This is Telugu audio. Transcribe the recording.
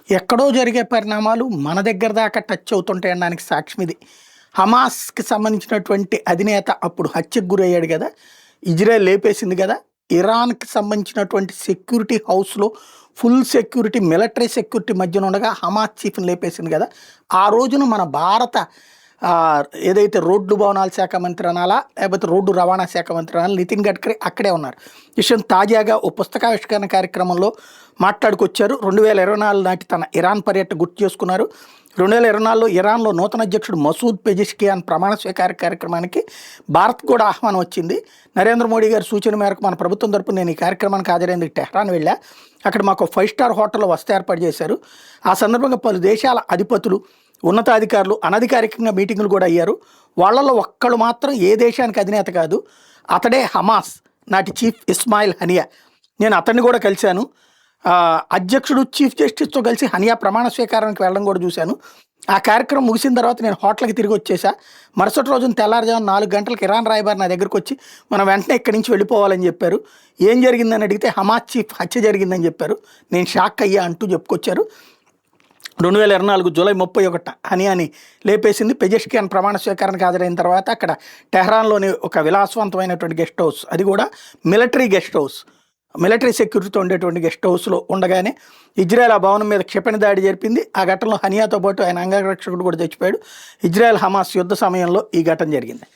ఎక్కడో జరిగే పరిణామాలు మన దగ్గర దాకా టచ్ అవుతుంటాయి అనడానికి సాక్ష్యం ఇది. హమాస్‌కి సంబంధించినటువంటి అధినేత అప్పుడు హత్యకు గురయ్యాడు గదా! ఇజ్రాయెల్ లేపేసింది గదా! ఇరాన్‌కి సంబంధించినటువంటి సెక్యూరిటీ హౌస్‌లో ఫుల్ సెక్యూరిటీ, మిలిటరీ సెక్యూరిటీ మధ్యన ఉండగా హమాస్ చీఫ్‌ని లేపేసింది గదా! ఆ రోజున మన భారత ఏదైతే రోడ్లు భవనాల శాఖ మంత్రి అనాలా, లేకపోతే రోడ్డు రవాణా శాఖ మంత్రి అనాలా, నితిన్ గడ్కరీ అక్కడే ఉన్నారు. విషయం తాజాగా ఓ పుస్తకావిష్కరణ కార్యక్రమంలో మాట్లాడుకొచ్చారు. 2024 నాటి తన ఇరాన్ పర్యటన గుర్తు చేసుకున్నారు. 2024లో ఇరాన్లో నూతన అధ్యక్షుడు మసూద్ పెజెష్కియాన్ ప్రమాణ స్వీకార కార్యక్రమానికి భారత్ కూడా ఆహ్వానం వచ్చింది. నరేంద్ర మోడీ గారి సూచన మేరకు మన ప్రభుత్వం తరపున నేను ఈ కార్యక్రమానికి హాజరైంది టెహ్రాన్ వెళ్ళా. అక్కడ మాకు 5 స్టార్ హోటల్లో వసతి ఏర్పాటు చేశారు. ఆ సందర్భంగా పలు దేశాల అధిపతులు, ఉన్నతాధికారులు అనధికారికంగా మీటింగులు కూడా అయ్యారు. వాళ్ళలో ఒక్కళ్ళు మాత్రం ఏ దేశానికి అధినేత కాదు, అతడే హమాస్ నాటి చీఫ్ ఇస్మాయిల్ హనియా. నేను అతన్ని కూడా కలిశాను. అధ్యక్షుడు చీఫ్ జస్టిస్తో కలిసి హనియా ప్రమాణ స్వీకారానికి వెళ్ళడం కూడా చూశాను. ఆ కార్యక్రమం ముగిసిన తర్వాత నేను హోటల్కి తిరిగి వచ్చేసా. మరుసటి రోజున తెల్లారుజామున 4 గంటలకు ఇరాన్ రాయబారి నా దగ్గరకు వచ్చి మనం వెంటనే ఇక్కడి నుంచి వెళ్ళిపోవాలని చెప్పారు. ఏం జరిగిందని అడిగితే హమాస్ చీఫ్ హత్య జరిగిందని చెప్పారు. నేను షాక్ అయ్యా అంటూ చెప్పుకొచ్చారు. 2024 జూలై 31 హనియాని లేపేసింది. పెజెష్కియాన్ ప్రమాణ స్వీకారానికి హాజరైన తర్వాత అక్కడ టెహ్రాన్లోని ఒక విలాసవంతమైనటువంటి గెస్ట్ హౌస్, అది కూడా మిలిటరీ గెస్ట్ హౌస్, మిలిటరీ సెక్యూరిటీతో ఉండేటువంటి గెస్ట్ హౌస్లో ఉండగానే ఇజ్రాయెల్ ఆ భవనం మీద క్షిపణి దాడి జరిపింది. ఆ ఘటనలో హనియాతో పాటు ఆయన అంగరక్షకుడు కూడా చచ్చిపోయాడు. ఇజ్రాయెల్ హమాస్ యుద్ధ సమయంలో ఈ ఘటన జరిగింది.